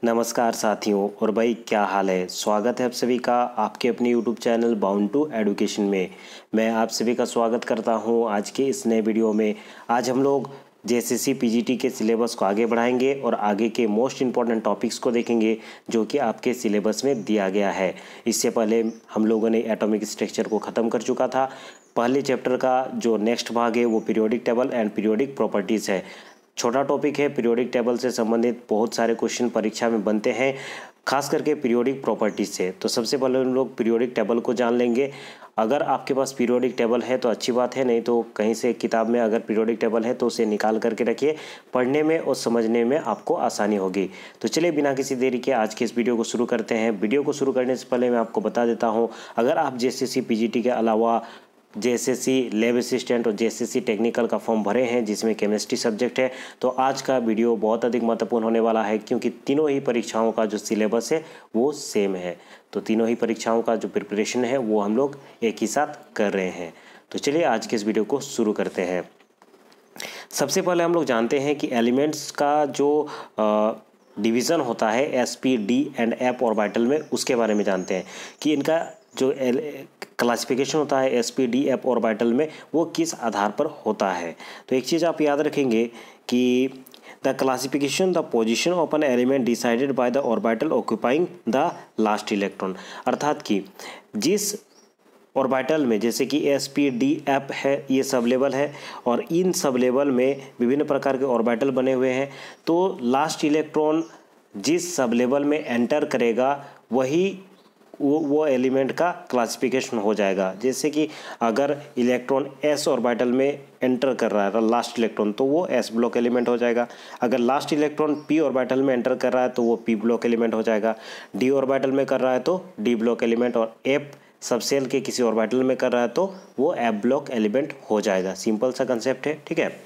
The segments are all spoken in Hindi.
नमस्कार साथियों और भाई क्या हाल है। स्वागत है आप सभी का आपके अपने YouTube channel bound to education में। मैं आप सभी का स्वागत करता हूं आज के इस नए वीडियो में। आज हम लोग जेएसएससी पीजीटी के सिलेबस को आगे बढ़ाएंगे और आगे के मोस्ट इंपॉर्टेंट टॉपिक्स को देखेंगे जो कि आपके सिलेबस में दिया गया है। इससे पहले हम लोगों ने एटॉमिक स्ट्रक्चर को ख़त्म कर चुका था। पहले चैप्टर का जो नेक्स्ट भाग है वो periodic table and periodic properties है। छोटा टॉपिक है, पीरियोडिक टेबल से संबंधित बहुत सारे क्वेश्चन परीक्षा में बनते हैं, खास करके पीरियोडिक प्रॉपर्टीज से। तो सबसे पहले हम लोग पीरियोडिक टेबल को जान लेंगे। अगर आपके पास पीरियोडिक टेबल है तो अच्छी बात है, नहीं तो कहीं से किताब में अगर पीरियोडिक टेबल है तो उसे निकाल करके रखिए, पढ़ने में और समझने में आपको आसानी होगी। तो चलिए बिना किसी देरी के आज के इस वीडियो को शुरू करते हैं। वीडियो को शुरू करने से पहले मैं आपको बता देता हूँ, अगर आप जेएसएससी पीजीटी के अलावा जेएसएससी लैब असिस्टेंट और जेएसएससी टेक्निकल का फॉर्म भरे हैं जिसमें केमिस्ट्री सब्जेक्ट है, तो आज का वीडियो बहुत अधिक महत्वपूर्ण होने वाला है, क्योंकि तीनों ही परीक्षाओं का जो सिलेबस है वो सेम है। तो तीनों ही परीक्षाओं का जो प्रिपरेशन है वो हम लोग एक ही साथ कर रहे हैं। तो चलिए आज के इस वीडियो को शुरू करते हैं। सबसे पहले हम लोग जानते हैं कि एलिमेंट्स का जो डिवीज़न होता है SP D and F orbital में, उसके बारे में जानते हैं कि इनका जो क्लासिफिकेशन होता है एसपी डी एफ ऑर्बिटल में वो किस आधार पर होता है। तो एक चीज़ आप याद रखेंगे कि the classification the position of an element decided by the orbital occupying the last electron, अर्थात कि जिस ऑर्बिटल में जैसे कि एस पी डी एफ है, ये सब लेवल है और इन सब लेवल में विभिन्न प्रकार के ऑर्बिटल बने हुए हैं, तो लास्ट इलेक्ट्रॉन जिस सब लेवल में एंटर करेगा वही वो एलिमेंट का क्लासिफिकेशन हो जाएगा। जैसे कि अगर इलेक्ट्रॉन एस ऑर्बिटल में एंटर कर रहा है लास्ट इलेक्ट्रॉन, तो वो एस ब्लॉक एलिमेंट हो जाएगा। अगर लास्ट इलेक्ट्रॉन पी ऑर्बिटल में एंटर कर रहा है तो वो पी ब्लॉक एलिमेंट हो जाएगा। डी ऑर्बिटल में कर रहा है तो डी ब्लॉक एलिमेंट, और एफ सबसेल के किसी ऑर्बिटल में कर रहा है तो वो एफ ब्लॉक एलिमेंट हो जाएगा। सिंपल सा कंसेप्ट है, ठीक है।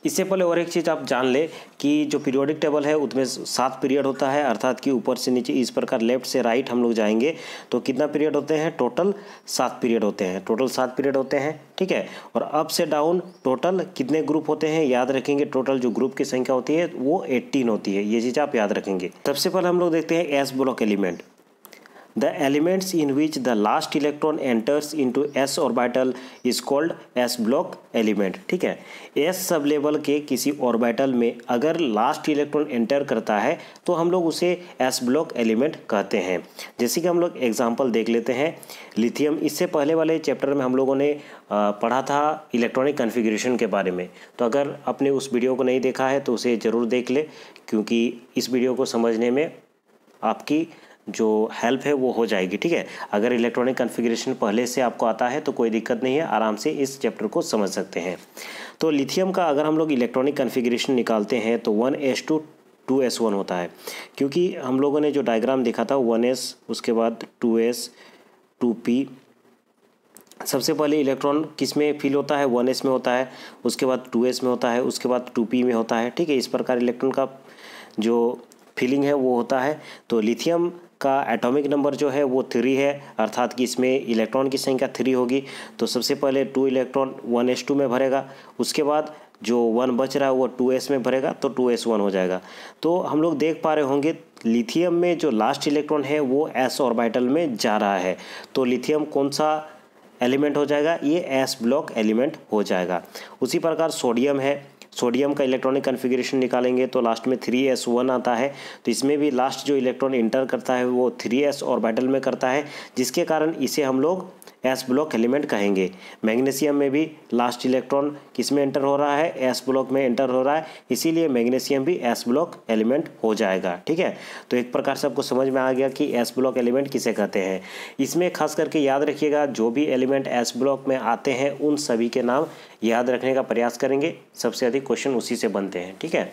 इससे पहले और एक चीज़ आप जान ले कि जो पीरियोडिक टेबल है उसमें 7 पीरियड होता है, अर्थात कि ऊपर से नीचे इस प्रकार लेफ्ट से राइट हम लोग जाएंगे तो कितना पीरियड होते हैं, टोटल 7 पीरियड होते हैं। टोटल 7 पीरियड होते हैं, ठीक है। और अप से डाउन टोटल कितने ग्रुप होते हैं याद रखेंगे। टोटल जो ग्रुप की संख्या होती है वो 18 होती है, ये चीज़ आप याद रखेंगे। सबसे पहले हम लोग देखते हैं S block element. The elements in which the last electron enters into s orbital is called s block element, ठीक है। s सब लेवल के किसी ऑर्बिटल में अगर लास्ट इलेक्ट्रॉन एंटर करता है तो हम लोग उसे s ब्लॉक एलिमेंट कहते हैं। जैसे कि हम लोग एग्जांपल देख लेते हैं लिथियम। इससे पहले वाले चैप्टर में हम लोगों ने पढ़ा था इलेक्ट्रॉनिक कन्फिग्रेशन के बारे में, तो अगर आपने उस वीडियो को नहीं देखा है तो उसे ज़रूर देख ले, क्योंकि इस वीडियो को समझने में आपकी जो हेल्प है वो हो जाएगी, ठीक है। अगर इलेक्ट्रॉनिक कॉन्फ़िगरेशन पहले से आपको आता है तो कोई दिक्कत नहीं है, आराम से इस चैप्टर को समझ सकते हैं। तो लिथियम का अगर हम लोग इलेक्ट्रॉनिक कॉन्फ़िगरेशन निकालते हैं तो 1s2 2s1 होता है, क्योंकि हम लोगों ने जो डायग्राम देखा था 1s, उसके बाद 2s 2p। सबसे पहले इलेक्ट्रॉन किस में फिल होता है, 1s में होता है, उसके बाद 2s में होता है, उसके बाद 2p में होता है, ठीक है। इस प्रकार इलेक्ट्रॉन का जो फिलिंग है वो होता है। तो लिथियम का एटॉमिक नंबर जो है वो 3 है, अर्थात कि इसमें इलेक्ट्रॉन की संख्या 3 होगी। तो सबसे पहले 2 इलेक्ट्रॉन 1s2 में भरेगा, उसके बाद जो 1 बच रहा है वो 2s में भरेगा तो 2s1 हो जाएगा। तो हम लोग देख पा रहे होंगे लिथियम में जो लास्ट इलेक्ट्रॉन है वो s ऑर्बिटल में जा रहा है, तो लिथियम कौन सा एलिमेंट हो जाएगा, ये s ब्लॉक एलिमेंट हो जाएगा। उसी प्रकार सोडियम है, सोडियम का इलेक्ट्रॉनिक कॉन्फ़िगरेशन निकालेंगे तो लास्ट में 3s1 आता है। तो इसमें भी लास्ट जो इलेक्ट्रॉन इंटर करता है वो 3s ऑर्बिटल में करता है, जिसके कारण इसे हम लोग s ब्लॉक एलिमेंट कहेंगे। मैग्नीशियम में भी लास्ट इलेक्ट्रॉन किस में एंटर हो रहा है, s ब्लॉक में एंटर हो रहा है, इसीलिए मैग्नीशियम भी s ब्लॉक एलिमेंट हो जाएगा, ठीक है। तो एक प्रकार से आपको समझ में आ गया कि s ब्लॉक एलिमेंट किसे कहते हैं। इसमें खास करके याद रखिएगा जो भी एलिमेंट s ब्लॉक में आते हैं उन सभी के नाम याद रखने का प्रयास करेंगे, सबसे अधिक क्वेश्चन उसी से बनते हैं, ठीक है।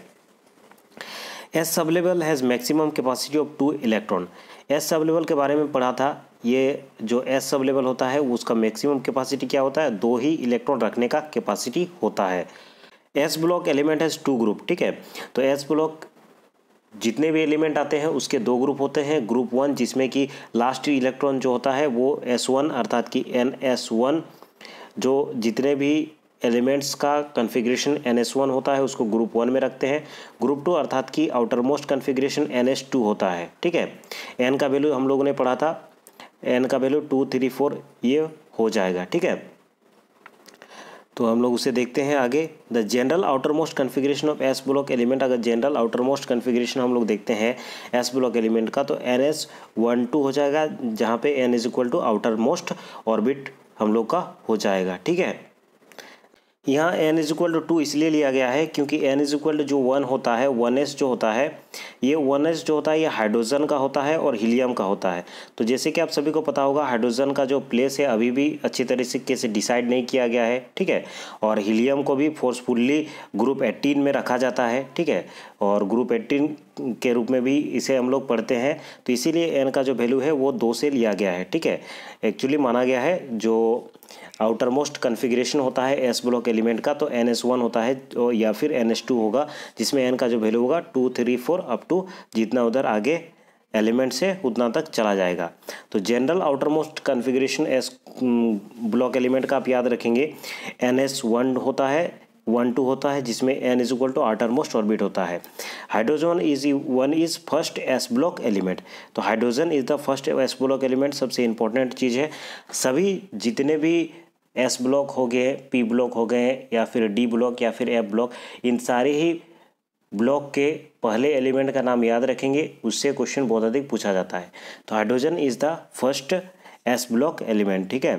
S sub level has maximum capacity of 2 electron. S sub level के बारे में पढ़ा था, ये जो एस सब लेवल होता है उसका मैक्सिमम कैपेसिटी क्या होता है, 2 ही इलेक्ट्रॉन रखने का कैपेसिटी होता है। S block element has 2 group, ठीक है। तो एस ब्लॉक जितने भी एलिमेंट आते हैं उसके 2 ग्रुप होते हैं। ग्रुप 1 जिसमें कि लास्ट इलेक्ट्रॉन जो होता है वो s1 अर्थात कि ns1, जो जितने भी एलिमेंट्स का कन्फिग्रेशन NS1 होता है उसको ग्रुप 1 में रखते हैं। ग्रुप 2 अर्थात कि आउटर मोस्ट कन्फिग्रेशन NS2 होता है। ठीक है, n का वैल्यू हम लोगों ने पढ़ा था, n का वैल्यू 2, 3, 4 ये हो जाएगा। ठीक है, तो हम लोग उसे देखते हैं आगे। The general outer most configuration of S block element, अगर जनरल आउटर मोस्ट कन्फिग्रेशन हम लोग देखते हैं एस ब्लॉक एलिमेंट का, तो NS12 हो जाएगा, जहाँ पे n is equal to outermost orbit हम लोग का हो जाएगा। ठीक है, यहाँ n इज इक्वल टू 2 इसलिए लिया गया है क्योंकि n इज इक्वल टू जो 1 होता है, 1s जो होता है, ये 1s जो होता है ये हाइड्रोजन का होता है और हीलियम का होता है। तो जैसे कि आप सभी को पता होगा, हाइड्रोजन का जो प्लेस है अभी भी अच्छी तरीके से डिसाइड नहीं किया गया है। ठीक है, और हीलियम को भी फोर्सफुल्ली ग्रुप 18 में रखा जाता है। ठीक है, और ग्रुप 18 के रूप में भी इसे हम लोग पढ़ते हैं, तो इसीलिए n का जो वैल्यू है वो 2 से लिया गया है। ठीक है, एक्चुअली माना गया है जो आउटर मोस्ट कन्फिग्रेशन होता है एस ब्लॉक एलिमेंट का, तो NS1 होता है या फिर NS2 होगा, जिसमें n का जो वैल्यू होगा 2, 3, 4 अप टू जितना उधर आगे एलिमेंट से उतना तक चला जाएगा। तो general outer most configuration S block element का आप याद रखेंगे, NS1 होता है, 1, 2 होता है, जिसमें n is equal to outermost orbit होता है। Hydrogen is first S block element, तो hydrogen is the first S block element, सबसे इंपॉर्टेंट चीज़ है। सभी जितने भी एस ब्लॉक हो गए, पी ब्लॉक हो गए, या फिर डी ब्लॉक या फिर एफ ब्लॉक, इन सारे ही ब्लॉक के पहले एलिमेंट का नाम याद रखेंगे, उससे क्वेश्चन बहुत अधिक पूछा जाता है। तो hydrogen is the first S block element. ठीक है,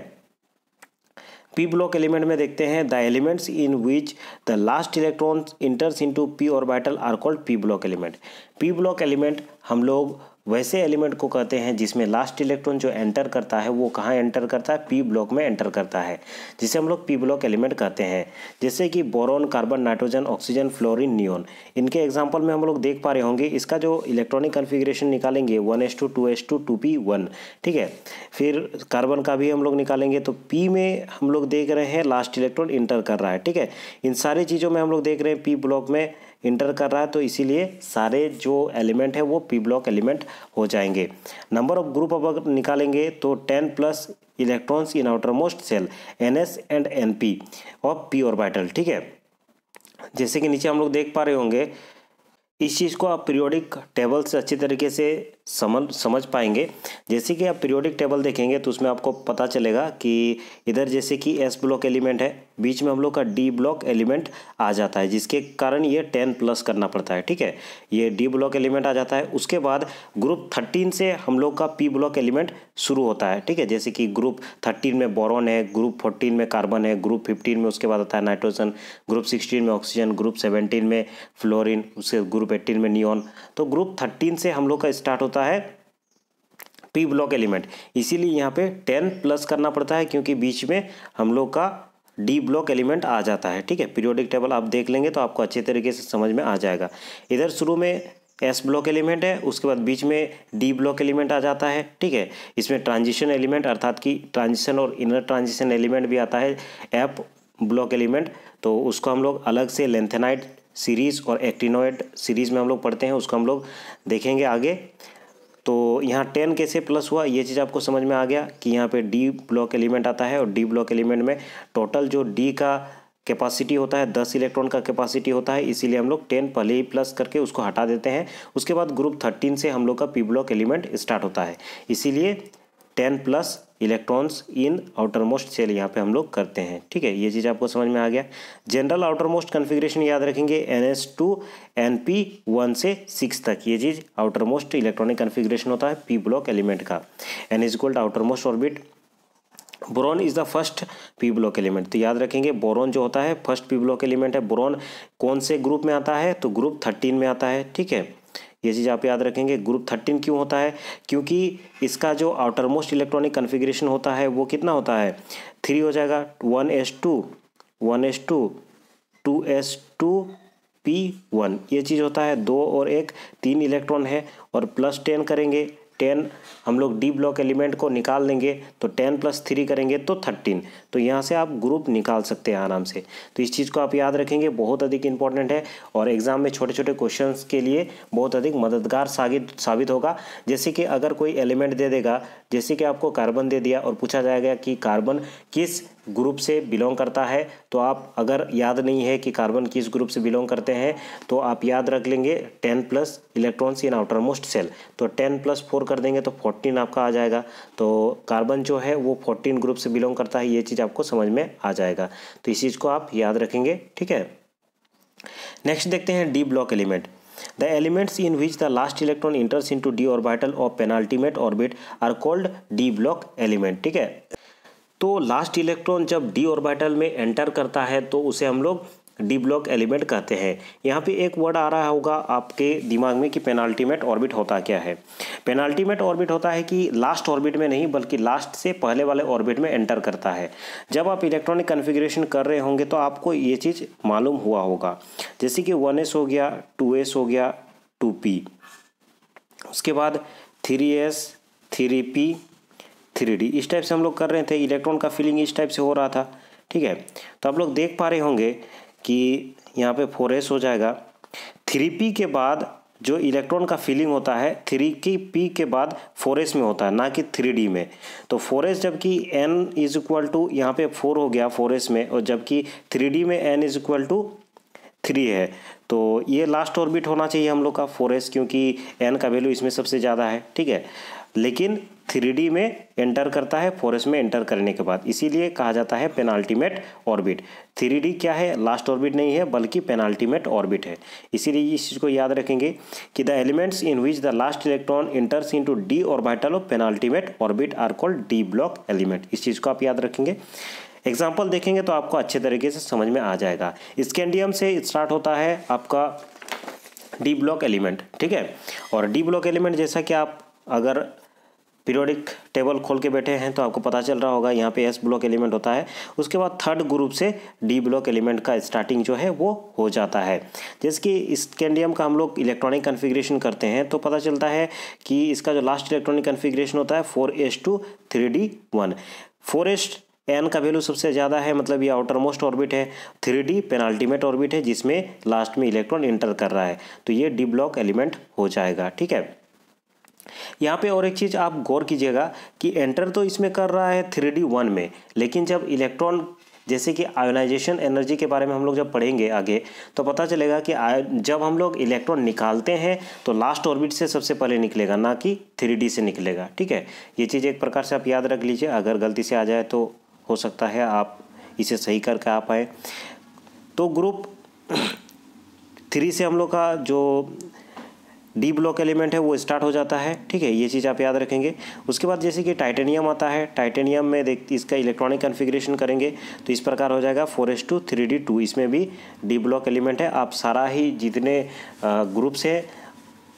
पी ब्लॉक एलिमेंट में देखते हैं, the elements in which the last electron enters into p orbital are called p block element. P block element हम लोग वैसे एलिमेंट को कहते हैं जिसमें लास्ट इलेक्ट्रॉन जो एंटर करता है वो कहाँ एंटर करता है, पी ब्लॉक में एंटर करता है, जिसे हम लोग पी ब्लॉक एलिमेंट कहते हैं। जैसे कि boron, carbon, nitrogen, oxygen, fluorine, neon, इनके एग्जांपल में हम लोग देख पा रहे होंगे। इसका जो इलेक्ट्रॉनिक कन्फिग्रेशन निकालेंगे 1s2, 2s2, 2p1। ठीक है, फिर कार्बन का भी हम लोग निकालेंगे, तो पी में हम लोग देख रहे हैं लास्ट इलेक्ट्रॉन इंटर कर रहा है। ठीक है, इन सारी चीज़ों में हम लोग देख रहे हैं पी ब्लॉक में इंटर कर रहा है, तो इसीलिए सारे जो एलिमेंट है वो पी ब्लॉक एलिमेंट हो जाएंगे। नंबर ऑफ ग्रुप अगर निकालेंगे तो 10 plus electrons in outermost shell NS and NP of p orbital. ठीक है, जैसे कि नीचे हम लोग देख पा रहे होंगे, इस चीज़ को आप पीरियोडिक टेबल से अच्छी तरीके से समझ पाएंगे। जैसे कि आप पीरियोडिक टेबल देखेंगे तो उसमें आपको पता चलेगा कि इधर जैसे कि एस ब्लॉक एलिमेंट है, बीच में हम लोग का डी ब्लॉक एलिमेंट आ जाता है, जिसके कारण ये 10 प्लस करना पड़ता है। ठीक है, ये डी ब्लॉक एलिमेंट आ जाता है। उसके बाद ग्रुप 13 से हम लोग का पी ब्लॉक एलिमेंट शुरू होता है। ठीक है, जैसे कि ग्रुप 13 में बोरॉन है, ग्रुप 14 में कार्बन है, ग्रुप 15 में उसके बाद आता है नाइट्रोजन, ग्रुप 16 में ऑक्सीजन, ग्रुप 17 में फ्लोरीन, उसके ग्रुप 18 में नियोन। तो ग्रुप 13 से हम लोग का स्टार्ट होता है पी ब्लॉक एलिमेंट, इसीलिए यहाँ पे 10 प्लस करना पड़ता है क्योंकि बीच में हम लोग का डी ब्लॉक एलिमेंट आ जाता है। ठीक है, पीरियोडिक टेबल आप देख लेंगे तो आपको अच्छे तरीके से समझ में आ जाएगा। इधर शुरू में एस ब्लॉक एलिमेंट है, उसके बाद बीच में डी ब्लॉक एलिमेंट आ जाता है। ठीक है, इसमें ट्रांजिशन एलिमेंट अर्थात कि ट्रांजिशन और इनर ट्रांजिशन एलिमेंट भी आता है, एफ ब्लॉक एलिमेंट, तो उसको हम लोग अलग से लेंथेनाइड सीरीज़ और एक्टिनोइड सीरीज़ में हम लोग पढ़ते हैं, उसको हम लोग देखेंगे आगे। तो यहाँ 10 कैसे प्लस हुआ ये चीज़ आपको समझ में आ गया कि यहाँ पे डी ब्लॉक एलिमेंट आता है और डी ब्लॉक एलिमेंट में टोटल जो डी का कैपेसिटी होता है 10 इलेक्ट्रॉन का कैपेसिटी होता है, इसीलिए हम लोग 10 पहले ही प्लस करके उसको हटा देते हैं। उसके बाद ग्रुप 13 से हम लोग का पी ब्लॉक एलिमेंट स्टार्ट होता है, इसीलिए 10 plus electrons in outermost shell यहाँ पे हम लोग करते हैं। ठीक है, ये चीज़ आपको समझ में आ गया। जनरल आउटर मोस्ट कन्फिग्रेशन याद रखेंगे NS2 NP 1 से 6 तक, ये चीज़ आउटर मोस्ट इलेक्ट्रॉनिक कन्फिग्रेशन होता है पी ब्लॉक एलिमेंट का। N is equal to outermost orbit. Boron is the first p block element, तो याद रखेंगे बोरॉन जो होता है फर्स्ट पी ब्लॉक एलिमेंट है। बोरॉन कौन से ग्रुप में आता है, तो ग्रुप 13 में आता है। ठीक है, ये चीज़ आप याद रखेंगे। ग्रुप 13 क्यों होता है, क्योंकि इसका जो आउटर मोस्ट इलेक्ट्रॉनिक कन्फिग्रेशन होता है वो कितना होता है, 3 हो जाएगा, 1s2 2s2 p1, ये चीज़ होता है 2 और 1 3 इलेक्ट्रॉन है, और प्लस 10 करेंगे, 10 हम लोग डी ब्लॉक एलिमेंट को निकाल देंगे तो 10 प्लस 3 करेंगे तो 13, तो यहाँ से आप ग्रुप निकाल सकते हैं आराम से। तो इस चीज़ को आप याद रखेंगे, बहुत अधिक इंपॉर्टेंट है और एग्जाम में छोटे छोटे क्वेश्चंस के लिए बहुत अधिक मददगार साबित होगा। जैसे कि अगर कोई एलिमेंट दे देगा, जैसे कि आपको कार्बन दे दिया और पूछा जाएगा कि कार्बन किस ग्रुप से बिलोंग करता है। तो आप अगर याद नहीं है कि कार्बन किस ग्रुप से बिलोंग करते हैं तो आप याद रख लेंगे 10+ electrons in outermost shell. तो 10 + 4 कर देंगे तो 14 आपका आ जाएगा। तो कार्बन जो है वो 14 ग्रुप से बिलोंग करता है, ये चीज़ आपको समझ में आ जाएगा। तो इस चीज़ को आप याद रखेंगे, ठीक है। नेक्स्ट देखते हैं D block element. The elements in which the last electron enters into d orbital of penultimate orbit are called d block element, ठीक है। तो लास्ट इलेक्ट्रॉन जब डी ऑर्बिटल में एंटर करता है तो उसे हम लोग डी ब्लॉक एलिमेंट कहते हैं। यहाँ पे एक वर्ड आ रहा होगा आपके दिमाग में कि पेनाल्टीमेट ऑर्बिट होता क्या है। पेनाल्टीमेट ऑर्बिट होता है कि लास्ट ऑर्बिट में नहीं बल्कि लास्ट से पहले वाले ऑर्बिट में एंटर करता है। जब आप इलेक्ट्रॉनिक कन्फिग्रेशन कर रहे होंगे तो आपको ये चीज़ मालूम हुआ होगा, जैसे कि 1s हो गया, 2s हो गया, 2p, उसके बाद 3s, 3p, 3d, इस टाइप से हम लोग कर रहे थे। इलेक्ट्रॉन का फिलिंग इस टाइप से हो रहा था, ठीक है। तो आप लोग देख पा रहे होंगे कि यहाँ पे 4s हो जाएगा। 3p के बाद जो इलेक्ट्रॉन का फिलिंग होता है 3p के बाद 4s में होता है, ना कि 3d में। तो 4s जबकि n = यहाँ पे 4 हो गया 4s में, और जबकि 3d में n = 3 है। तो ये लास्ट ऑर्बिट होना चाहिए हम लोग का 4s, क्योंकि n का वैल्यू इसमें सबसे ज़्यादा है, ठीक है। लेकिन 3d में एंटर करता है 4s में एंटर करने के बाद, इसीलिए कहा जाता है पेनाल्टीमेट ऑर्बिट। 3d क्या है, लास्ट ऑर्बिट नहीं है बल्कि पेनाल्टीमेट ऑर्बिट है। इसीलिए इस चीज़ को याद रखेंगे कि the elements in which the last electron enters into D orbital of penultimate orbit are called D block element. इस चीज़ को आप याद रखेंगे। एग्जाम्पल देखेंगे तो आपको अच्छे तरीके से समझ में आ जाएगा। स्कैंडियम से स्टार्ट होता है आपका डी ब्लॉक एलिमेंट, ठीक है। और डी ब्लॉक एलिमेंट जैसा कि आप अगर पीरियोडिक टेबल खोल के बैठे हैं तो आपको पता चल रहा होगा, यहाँ पे एस ब्लॉक एलिमेंट होता है। उसके बाद थर्ड ग्रुप से डी ब्लॉक एलिमेंट का स्टार्टिंग जो है वो हो जाता है। जैसे कि स्कैंडियम का हम लोग इलेक्ट्रॉनिक कन्फिग्रेशन करते हैं तो पता चलता है कि इसका जो लास्ट इलेक्ट्रॉनिक कन्फिग्रेशन होता है 4s2 3d1। 4s n का वैल्यू सबसे ज़्यादा है, मतलब ये आउटर मोस्ट ऑर्बिट है। 3d पेनाल्टीमेट ऑर्बिट है जिसमें लास्ट में इलेक्ट्रॉन इंटर कर रहा है, तो ये डी ब्लॉक एलिमेंट हो जाएगा, ठीक है। यहाँ पे और एक चीज़ आप गौर कीजिएगा कि एंटर तो इसमें कर रहा है 3d1 में, लेकिन जब इलेक्ट्रॉन, जैसे कि आयोनाइजेशन एनर्जी के बारे में हम लोग जब पढ़ेंगे आगे तो पता चलेगा कि जब हम लोग इलेक्ट्रॉन निकालते हैं तो लास्ट ऑर्बिट से सबसे पहले निकलेगा, ना कि 3d से निकलेगा, ठीक है। ये चीज़ एक प्रकार से आप याद रख लीजिए। अगर गलती से आ जाए तो हो सकता है आप इसे सही करके आ पाए। तो ग्रुप 3 से हम लोग का जो डी ब्लॉक एलिमेंट है वो स्टार्ट हो जाता है, ठीक है। ये चीज़ आप याद रखेंगे। उसके बाद जैसे कि टाइटेनियम आता है, टाइटेनियम में इसका इलेक्ट्रॉनिक कन्फिग्रेशन करेंगे तो इस प्रकार हो जाएगा 4s2 3d2। इसमें भी डी ब्लॉक एलिमेंट है। आप सारा ही जितने ग्रुप्स है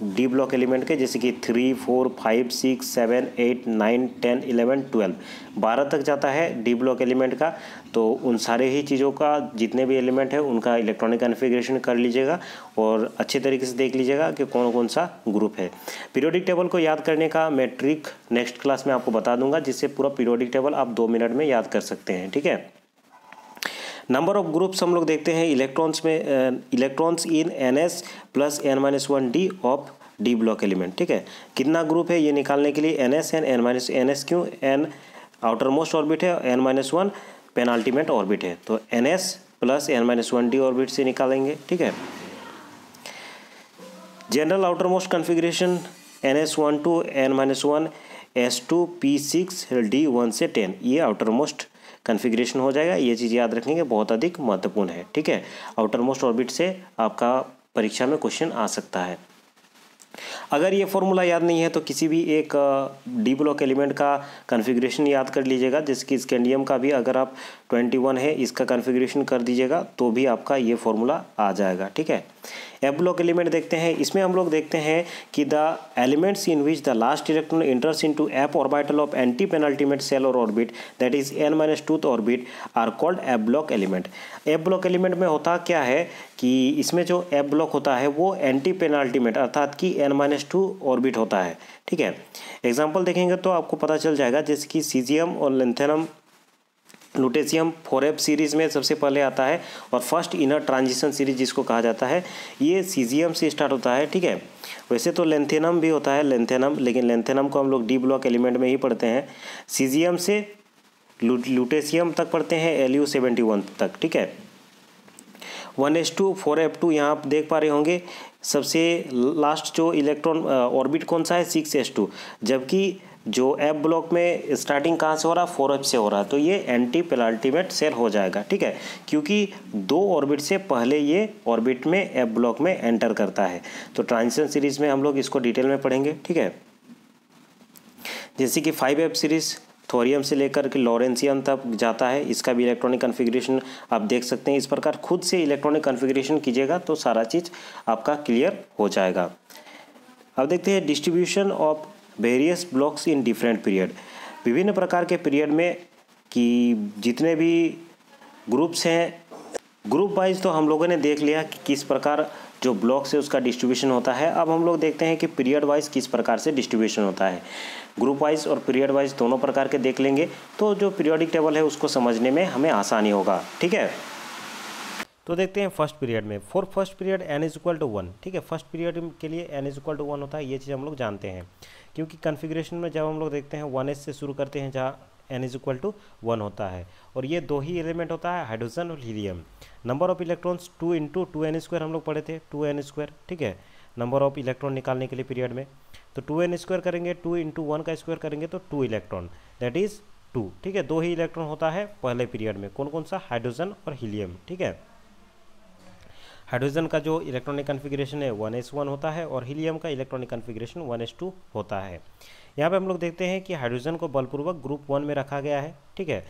डी ब्लॉक एलिमेंट के, जैसे कि 3 4 5 6 7 8 9 10 11 12 12 तक जाता है डी ब्लॉक एलिमेंट का। तो उन सारे ही चीज़ों का जितने भी एलिमेंट है उनका इलेक्ट्रॉनिक कन्फिग्रेशन कर लीजिएगा और अच्छे तरीके से देख लीजिएगा कि कौन कौन सा ग्रुप है। पीरियोडिक टेबल को याद करने का मैं ट्रिक नेक्स्ट क्लास में आपको बता दूंगा, जिससे पूरा पीरियोडिक टेबल आप 2 मिनट में याद कर सकते हैं, ठीक है। नंबर ऑफ ग्रुप्स हम लोग देखते हैं इलेक्ट्रॉन्स में, electrons in ns + n-1d of D block element, ठीक है। कितना ग्रुप है ये निकालने के लिए ns एन n-, क्यों, n आउटर मोस्ट ऑर्बिट है, n-1 पेनाल्टीमेट ऑर्बिट है, तो ns + n-1d ऑर्बिट से निकालेंगे, ठीक है। General outer most configuration ns1 to n-1 s2 p6 d1 से 10, ये आउटर मोस्ट कन्फिग्रेशन हो जाएगा। ये चीज़ याद रखेंगे, बहुत अधिक महत्वपूर्ण है, ठीक है। आउटर मोस्ट ऑर्बिट से आपका परीक्षा में क्वेश्चन आ सकता है। अगर ये फॉर्मूला याद नहीं है तो किसी भी एक डी ब्लॉक एलिमेंट का कन्फिग्रेशन याद कर लीजिएगा, जैसे कि स्कैंडियम का भी अगर आप 21 है इसका कन्फिग्रेशन कर दीजिएगा तो भी आपका ये फॉर्मूला आ जाएगा, ठीक है। एफ ब्लॉक एलिमेंट देखते हैं। इसमें हम लोग देखते हैं कि the elements in which the last electron enters into F orbital of antepenultimate shell और orbit that is n-2th orbit are called F block element. F block element में होता क्या है कि इसमें जो एफ ब्लॉक होता है वो एंटी पेनाल्टीमेट अर्थात कि n-2 ऑर्बिट होता है, ठीक है। एग्जाम्पल देखेंगे तो आपको पता चल जाएगा, जैसे कि सीजियम और लेंथेनम लुटेशियम 4f सीरीज़ में सबसे पहले आता है और फर्स्ट इनर ट्रांजिशन सीरीज जिसको कहा जाता है ये सीजियम से स्टार्ट होता है, ठीक है। वैसे तो लेंथेनम भी होता है लेंथेनम, लेकिन लेंथेनम को हम लोग डी ब्लॉक एलिमेंट में ही पढ़ते हैं। सीजियम से लुटेशियम तक पढ़ते हैं Lu71 तक, ठीक है। 1s2 4f2 यहाँ आप देख पा रहे होंगे, सबसे लास्ट जो इलेक्ट्रॉन ऑर्बिट कौन सा है 6s2, जबकि जो एफ ब्लॉक में स्टार्टिंग कहाँ से हो रहा है 4f से हो रहा है, तो ये एंटी पेनाल्टीमेट शेल हो जाएगा, ठीक है, क्योंकि 2 ऑर्बिट से पहले ये ऑर्बिट में एफ ब्लॉक में एंटर करता है। तो ट्रांजिशन सीरीज में हम लोग इसको डिटेल में पढ़ेंगे, ठीक है। जैसे कि 5f सीरीज थोरियम से लेकर के लॉरेंसियम तक जाता है, इसका भी इलेक्ट्रॉनिक कन्फिग्रेशन आप देख सकते हैं। इस प्रकार खुद से इलेक्ट्रॉनिक कन्फिग्रेशन कीजिएगा तो सारा चीज़ आपका क्लियर हो जाएगा। अब देखते हैं distribution of various blocks in different period. विभिन्न प्रकार के पीरियड में कि जितने भी ग्रुप्स हैं, ग्रुप वाइज तो हम लोगों ने देख लिया कि किस प्रकार जो ब्लॉक से उसका डिस्ट्रीब्यूशन होता है। अब हम लोग देखते हैं कि पीरियड वाइज किस प्रकार से डिस्ट्रीब्यूशन होता है। ग्रुप वाइज और पीरियड वाइज दोनों प्रकार के देख लेंगे तो जो पीरियोडिक टेबल है उसको समझने में हमें आसानी होगा, ठीक है। तो देखते हैं फर्स्ट पीरियड में। फॉर फर्स्ट पीरियड n=1, ठीक है। फर्स्ट पीरियड के लिए n=1 होता है, ये चीज़ हम लोग जानते हैं, क्योंकि कन्फिग्रेशन में जब हम लोग देखते हैं 1s से शुरू करते हैं जहाँ n=1 होता है, और ये 2 ही एलिमेंट होता है, हाइड्रोजन और helium. Number of electrons 2 × 2n² हम लोग पढ़े थे, 2n², ठीक है। नंबर ऑफ इलेक्ट्रॉन निकालने के लिए पीरियड में तो 2n² करेंगे, 2 × 1 का स्क्वायर करेंगे तो 2 इलेक्ट्रॉन, दैट इज़ 2, ठीक है। 2 ही इलेक्ट्रॉन होता है पहले पीरियड में, कौन कौन सा, हाइड्रोजन और हीलियम, ठीक है। हाइड्रोजन का जो इलेक्ट्रॉनिक कन्फिग्रेशन है 1s1 होता है और हीलियम का इलेक्ट्रॉनिक कन्फिग्रेशन 1s2 होता है। यहाँ पे हम लोग देखते हैं कि हाइड्रोजन को बलपूर्वक ग्रुप 1 में रखा गया है, ठीक है।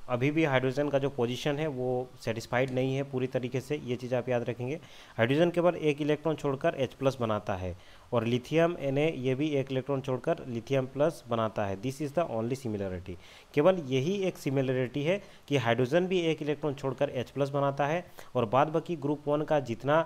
अभी भी हाइड्रोजन का जो पोजीशन है वो सेटिस्फाइड नहीं है पूरी तरीके से, ये चीज़ आप याद रखेंगे। हाइड्रोजन केवल 1 इलेक्ट्रॉन छोड़कर H+ बनाता है, और लिथियम Na ये भी 1 इलेक्ट्रॉन छोड़कर लिथियम प्लस बनाता है। This is the only similarity, केवल यही एक सिमिलरिटी है कि हाइड्रोजन भी 1 इलेक्ट्रॉन छोड़कर H+ बनाता है, और बाद बाकी ग्रुप 1 का जितना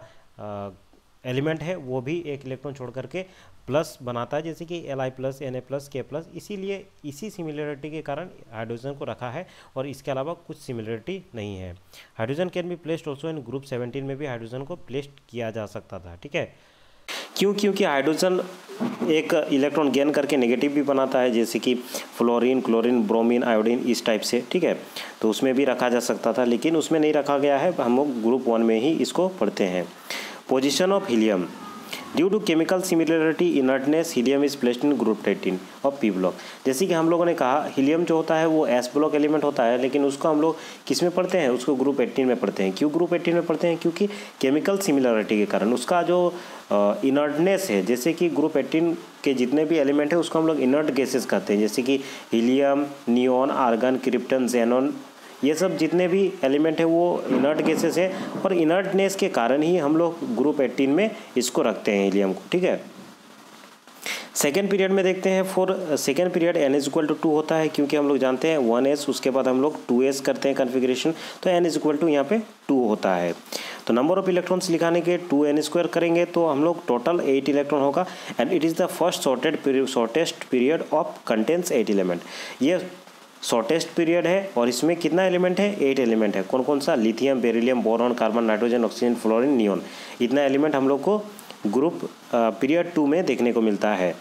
एलिमेंट है वो भी 1 इलेक्ट्रॉन छोड़ करके प्लस बनाता है, जैसे कि Li+, Na+, K+। इसीलिए इसी सिमिलरिटी के कारण हाइड्रोजन को रखा है, और इसके अलावा कुछ सिमिलरिटी नहीं है। Hydrogen can be placed also in group 17 में भी हाइड्रोजन को प्लेस्ड किया जा सकता था, ठीक है। क्योंकि हाइड्रोजन एक इलेक्ट्रॉन गेन करके नेगेटिव भी बनाता है, जैसे कि फ्लोरीन, क्लोरीन, ब्रोमीन, आयोडीन, इस टाइप से, ठीक है। तो उसमें भी रखा जा सकता था, लेकिन उसमें नहीं रखा गया है, हम लोग ग्रुप 1 में ही इसको पढ़ते हैं। Position of helium due to chemical similarity inertness, helium is placed in group 13 of p block. जैसे कि हम लोगों ने कहा हीलियम जो होता है वो एस ब्लॉक एलिमेंट होता है, लेकिन उसको हम लोग किस में पढ़ते हैं, उसको ग्रुप 18 में पढ़ते हैं। क्यों ग्रुप 18 में पढ़ते हैं, क्योंकि केमिकल सिमिलरिटी के कारण उसका जो इनर्टनेस है, जैसे कि ग्रुप 18 के जितने भी एलिमेंट है उसको हम लोग इनर्ट गैसेस कहते हैं, जैसे कि helium, neon, argon, krypton, xenon, ये सब जितने भी एलिमेंट है वो इनर्ट गैसेस है, और इनर्टनेस के कारण ही हम लोग ग्रुप 18 में इसको रखते हैं हीलियम को, ठीक है। सेकेंड पीरियड में देखते हैं, फॉर सेकेंड पीरियड n=2 होता है, क्योंकि हम लोग जानते हैं 1s उसके बाद हम लोग 2s करते हैं कन्फिग्रेशन, तो n= यहाँ पे 2 होता है। तो नंबर ऑफ इलेक्ट्रॉन्स लिखाने के 2n² करेंगे तो हम लोग टोटल 8 इलेक्ट्रॉन होगा, and it is the first shortest period of contents 8 element. ये शॉर्टेस्ट पीरियड है, और इसमें कितना एलिमेंट है, 8 एलिमेंट है। कौन कौन सा, lithium, beryllium, boron, carbon, nitrogen, oxygen, fluorine, neon. इतना एलिमेंट हम लोग को ग्रुप पीरियड 2 में देखने को मिलता है,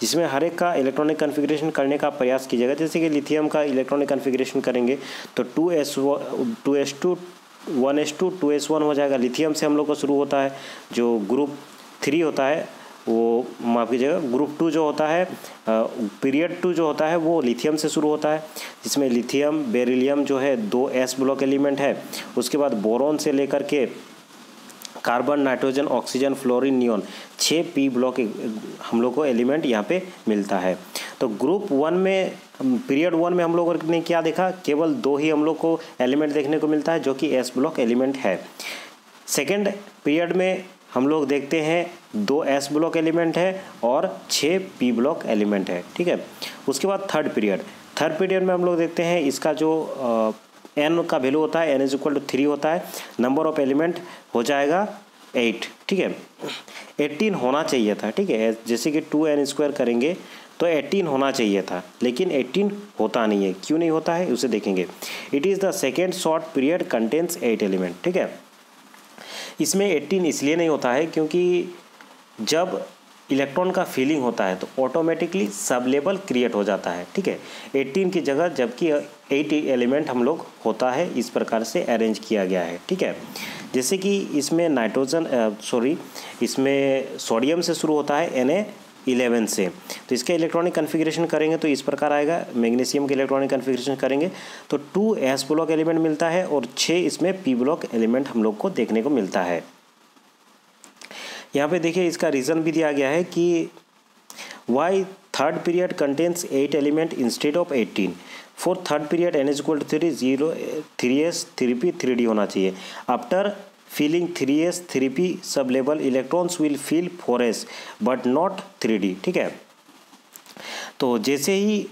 जिसमें हर एक का इलेक्ट्रॉनिक कन्फिग्रेशन करने का प्रयास कीजिएगा। जैसे कि लिथियम का इलेक्ट्रॉनिक कन्फिग्रेशन करेंगे तो 2s2 1s2 2s1 हो जाएगा। लिथियम से हम लोग को शुरू होता है, जो ग्रुप 3 होता है वो, माफ़ कीजिएगा, ग्रुप 2 जो होता है, पीरियड 2 जो होता है वो लिथियम से शुरू होता है, जिसमें लिथियम, बेरिलियम जो है 2 s ब्लॉक एलिमेंट है। उसके बाद बोरॉन से लेकर के carbon, nitrogen, oxygen, fluorine, neon 6 p block हम लोग को एलिमेंट यहाँ पे मिलता है। तो ग्रुप 1 में, पीरियड 1 में हम लोगों ने क्या देखा, केवल 2 ही हम लोग को एलिमेंट देखने को मिलता है, जो कि s ब्लॉक एलिमेंट है। सेकेंड पीरियड में हम लोग देखते हैं 2 s ब्लॉक एलिमेंट है और 6 p ब्लॉक एलिमेंट है, ठीक है। उसके बाद थर्ड पीरियड में हम लोग देखते हैं इसका जो n का वैल्यू होता है n=3 होता है, नंबर ऑफ एलिमेंट हो जाएगा 8, ठीक है। 18 होना चाहिए था, ठीक है। जैसे कि 2n² करेंगे तो 18 होना चाहिए था, लेकिन 18 होता नहीं है। क्यों नहीं होता है उसे देखेंगे। It is the second short period contains 8 element, ठीक है। इसमें 18 इसलिए नहीं होता है क्योंकि जब इलेक्ट्रॉन का फिलिंग होता है तो ऑटोमेटिकली सब लेवल क्रिएट हो जाता है, ठीक है। 18 की जगह जबकि 8 एलिमेंट हम लोग होता है, इस प्रकार से अरेंज किया गया है, ठीक है। जैसे कि इसमें इसमें सोडियम से शुरू होता है Na11 से, तो इसका इलेक्ट्रॉनिक कन्फिग्रेशन करेंगे तो इस प्रकार आएगा। मैग्नीशियम के इलेक्ट्रॉनिक कन्फिग्रेशन करेंगे तो 2 S ब्लॉक एलिमेंट मिलता है और 6 इसमें P ब्लॉक एलिमेंट हम लोग को देखने को मिलता है। यहाँ पे देखिए इसका रीज़न भी दिया गया है कि why third period contains 8 element instead of 18। For third period n equal to 3 0 3s 3p 3d होना चाहिए। After filling 3s 3p sublevel electrons will fill 4s but not 3d, ठीक है। तो जैसे ही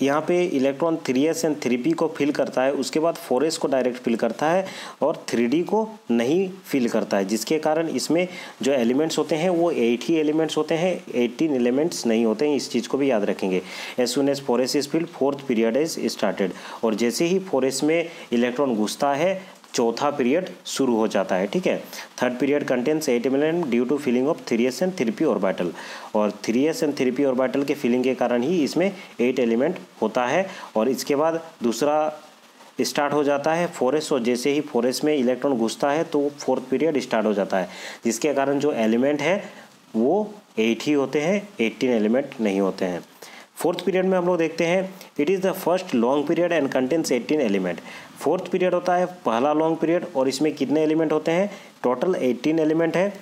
यहाँ पे इलेक्ट्रॉन 3s एंड 3p को फिल करता है उसके बाद 4s को डायरेक्ट फिल करता है और 3d को नहीं फिल करता है, जिसके कारण इसमें जो एलिमेंट्स होते हैं वो 8 ही एलिमेंट्स होते हैं, 18 एलिमेंट्स नहीं होते हैं। इस चीज़ को भी याद रखेंगे। As soon as 4s is filled fourth period is started, और जैसे ही 4s में इलेक्ट्रॉन घुसता है चौथा पीरियड शुरू हो जाता है, ठीक है। Third period contains 8 element due to filling of 3s and 3p orbital, और 3s एंड 3p ऑर्बिटल के फिलिंग के कारण ही इसमें 8 एलिमेंट होता है। और इसके बाद दूसरा स्टार्ट हो जाता है 4s, और जैसे ही 4s में इलेक्ट्रॉन घुसता है तो फोर्थ पीरियड स्टार्ट हो जाता है, जिसके कारण जो एलिमेंट है वो 8 ही होते हैं, 18 एलिमेंट नहीं होते हैं। फोर्थ पीरियड में हम लोग देखते हैं it is the first long period and contains 18 element. Fourth period होता है पहला लॉन्ग पीरियड और इसमें कितने एलिमेंट होते हैं? टोटल 18 एलिमेंट है।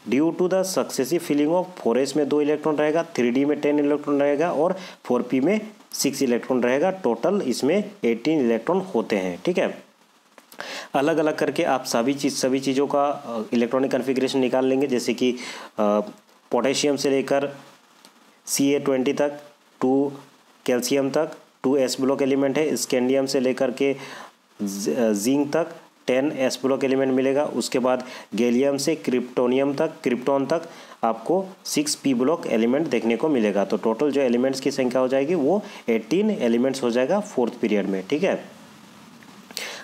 Due to the successive filling of 4s में 2 इलेक्ट्रॉन रहेगा, 3d में 10 इलेक्ट्रॉन रहेगा और 4p में 6 इलेक्ट्रॉन रहेगा। टोटल इसमें 18 इलेक्ट्रॉन होते हैं, ठीक है। अलग अलग करके आप सभी चीज़ों का इलेक्ट्रॉनिक कन्फिग्रेशन निकाल लेंगे, जैसे कि पोटेशियम से लेकर Ca20 तक, 2 कैल्शियम तक 2 S ब्लॉक एलिमेंट है। स्कैंडियम से लेकर के जिंक तक 10 S ब्लॉक एलिमेंट मिलेगा। उसके बाद गैलियम से क्रिप्टोन तक आपको 6 P ब्लॉक एलिमेंट देखने को मिलेगा। तो टोटल जो एलिमेंट्स की संख्या हो जाएगी वो 18 एलिमेंट्स हो जाएगा फोर्थ पीरियड में, ठीक है।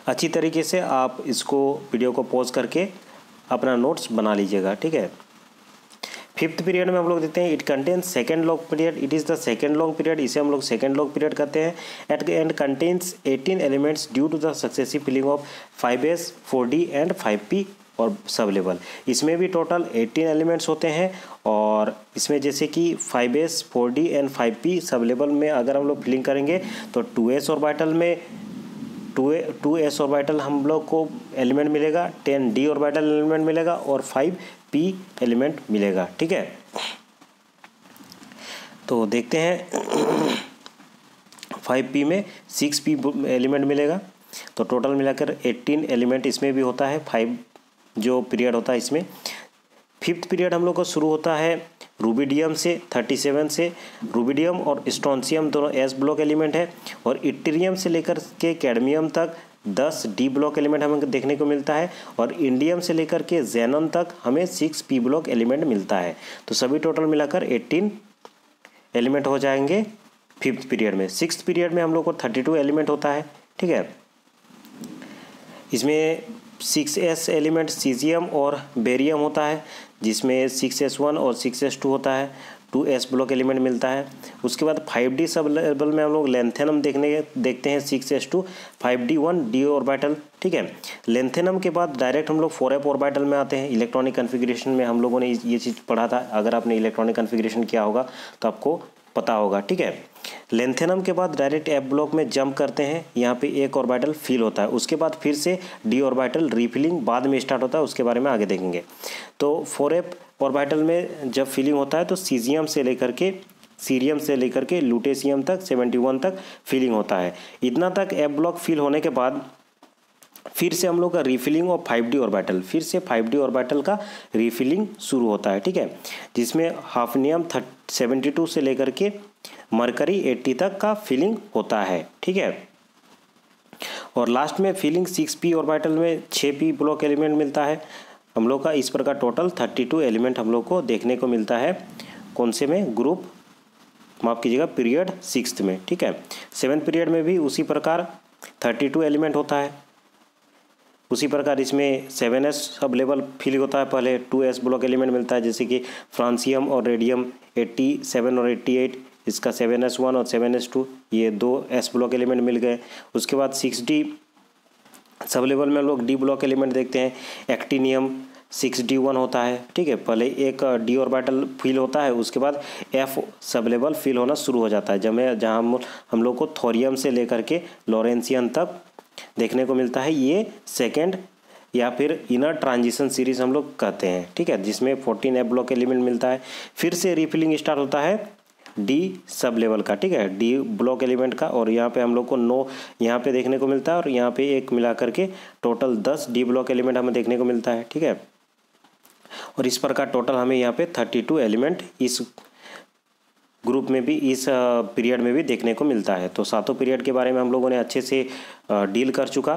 अच्छी तरीके से आप इसको वीडियो को पॉज करके अपना नोट्स बना लीजिएगा, ठीक है। फिफ्थ पीरियड में हम लोग देखते हैं it contains second long period, it is the second long period, इसे हम लोग सेकेंड लॉन्ग पीरियड कहते हैं। At the end contains 18 elements due to the successive filling of 5s 4d and 5p और सब लेवल। इसमें भी टोटल 18 एलिमेंट्स होते हैं, और इसमें जैसे कि 5s 4d and 5p sub level में अगर हम लोग फिलिंग करेंगे तो 2s ऑर्बिटल में 2s ऑर्बिटल हम लोग को एलिमेंट मिलेगा, 10d ऑर्बिटल एलिमेंट मिलेगा और 5p एलिमेंट मिलेगा, ठीक है। तो देखते हैं 5p में 6p एलिमेंट मिलेगा, तो टोटल मिलाकर 18 एलिमेंट इसमें भी होता है। 5 जो पीरियड होता है इसमें। फिफ्थ पीरियड हम लोग को शुरू होता है रूबिडियम से 37 से। रूबिडियम और स्ट्रोंशियम दोनों S ब्लॉक एलिमेंट है, और इट्रियम से लेकर के कैडमियम तक 10 D ब्लॉक एलिमेंट हमें देखने को मिलता है, और इंडियम से लेकर के जेनन तक हमें 6 P ब्लॉक एलिमेंट मिलता है। तो सभी टोटल मिलाकर 18 एलिमेंट हो जाएंगे फिफ्थ पीरियड में। सिक्स्थ पीरियड में हम लोग को 32 एलिमेंट होता है, ठीक है। इसमें 6s एलिमेंट सीजियम और बेरियम होता है, जिसमें 6s1 और 6s2 होता है। 2s ब्लॉक एलिमेंट मिलता है। उसके बाद 5d सब लेवल में हम लोग लेंथेनम देखते हैं 6s2 5d1 d ऑर्बिटल, ठीक है। लेंथेनम के बाद डायरेक्ट हम लोग 4f ऑर्बिटल में आते हैं। इलेक्ट्रॉनिक कन्फिग्रेशन में हम लोगों ने ये चीज़ पढ़ा था, अगर आपने इलेक्ट्रॉनिक कन्फिग्रेशन किया होगा तो आपको पता होगा, ठीक है। लेंथेनम के बाद डायरेक्ट f ब्लॉक में जंप करते हैं, यहाँ पे एक ऑर्बिटल फिल होता है। उसके बाद फिर से d ऑर्बिटल रीफिलिंग बाद में स्टार्ट होता है, उसके बारे में आगे देखेंगे। तो 4f ऑर्बिटल में जब फिलिंग होता है तो सीरियम से लेकर के लुटेशियम तक 71 तक फिलिंग होता है। इतना तक f ब्लॉक फिल होने के बाद फिर से हम लोग का रीफिलिंग और 5d ऑर्बिटल, फिर से 5d ऑर्बिटल का रीफिलिंग शुरू होता है, ठीक है। जिसमें हाफनियम 72 से लेकर के मरकरी 80 तक का फिलिंग होता है, ठीक है। और लास्ट में फिलिंग 6p ऑर्बिटल में 6p ब्लॉक एलिमेंट मिलता है हम लोग का। इस प्रकार टोटल 32 एलिमेंट हम लोग को देखने को मिलता है। कौन से में? ग्रुप, माफ कीजिएगा, पीरियड 6th में, ठीक है। 7th पीरियड में भी उसी प्रकार 32 एलिमेंट होता है। उसी प्रकार इसमें 7s सब लेवल फिल होता है। पहले 2s ब्लॉक एलिमेंट मिलता है, जैसे कि फ्रांसियम और रेडियम 87 और 88, इसका 7s1 और 7s2 ये 2s ब्लॉक एलिमेंट मिल गए। उसके बाद 6d सब लेवल में हम लोग डी ब्लॉक एलिमेंट देखते हैं। एक्टिनियम 6d1 होता है, ठीक है। पहले एक डी ऑर्बिटल फिल होता है, उसके बाद f सब लेवल फिल होना शुरू हो जाता है, जहाँ हम लोग को थोरियम से लेकर के लॉरेंसियन तक देखने को मिलता है। ये सेकेंड या फिर इनर ट्रांजिशन सीरीज हम लोग कहते हैं, ठीक है, जिसमें 14f ब्लॉक एलिमेंट मिलता है। फिर से रिफिलिंग स्टार्ट होता है डी सब लेवल का, ठीक है, डी ब्लॉक एलिमेंट का, और यहाँ पे हम लोग को 9 यहाँ पे देखने को मिलता है, और यहाँ पे एक मिला करके टोटल 10 डी ब्लॉक एलिमेंट हमें देखने को मिलता है, ठीक है। और इस प्रकार टोटल हमें यहाँ पे 32 एलिमेंट इस ग्रुप में भी, इस पीरियड में भी देखने को मिलता है। तो सातों पीरियड के बारे में हम लोगों ने अच्छे से डील कर चुका।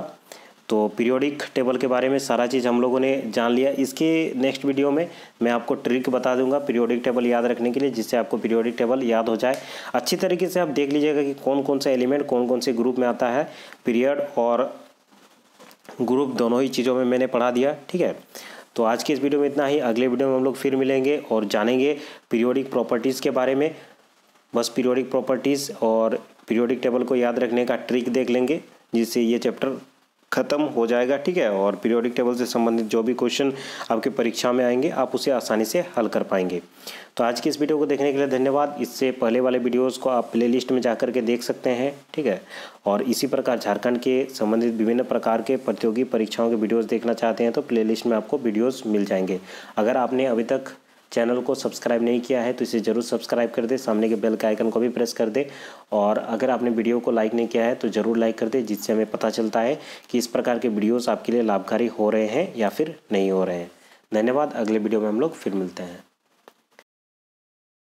तो पीरियोडिक टेबल के बारे में सारा चीज़ हम लोगों ने जान लिया। इसके नेक्स्ट वीडियो में मैं आपको ट्रिक बता दूंगा पीरियोडिक टेबल याद रखने के लिए, जिससे आपको पीरियोडिक टेबल याद हो जाए। अच्छी तरीके से आप देख लीजिएगा कि कौन कौन सा एलिमेंट कौन कौन से ग्रुप में आता है। पीरियड और ग्रुप दोनों ही चीज़ों में मैंने पढ़ा दिया, ठीक है। तो आज की इस वीडियो में इतना ही। अगले वीडियो में हम लोग फिर मिलेंगे और जानेंगे पीरियोडिक प्रॉपर्टीज़ के बारे में। बस पीरियोडिक प्रॉपर्टीज़ और पीरियोडिक टेबल को याद रखने का ट्रिक देख लेंगे, जिससे ये चैप्टर ख़त्म हो जाएगा, ठीक है। और पीरियोडिक टेबल से संबंधित जो भी क्वेश्चन आपके परीक्षा में आएंगे, आप उसे आसानी से हल कर पाएंगे। तो आज की इस वीडियो को देखने के लिए धन्यवाद। इससे पहले वाले वीडियोस को आप प्लेलिस्ट में जाकर के देख सकते हैं, ठीक है। और इसी प्रकार झारखंड के संबंधित विभिन्न प्रकार के प्रतियोगी परीक्षाओं के वीडियोज़ देखना चाहते हैं तो प्लेलिस्ट में आपको वीडियोज़ मिल जाएंगे। अगर आपने अभी तक चैनल को सब्सक्राइब नहीं किया है तो इसे ज़रूर सब्सक्राइब कर दे, सामने के बेल के आइकन को भी प्रेस कर दे। और अगर आपने वीडियो को लाइक नहीं किया है तो ज़रूर लाइक कर दे, जिससे हमें पता चलता है कि इस प्रकार के वीडियोस आपके लिए लाभकारी हो रहे हैं या फिर नहीं हो रहे हैं। धन्यवाद। अगले वीडियो में हम लोग फिर मिलते हैं।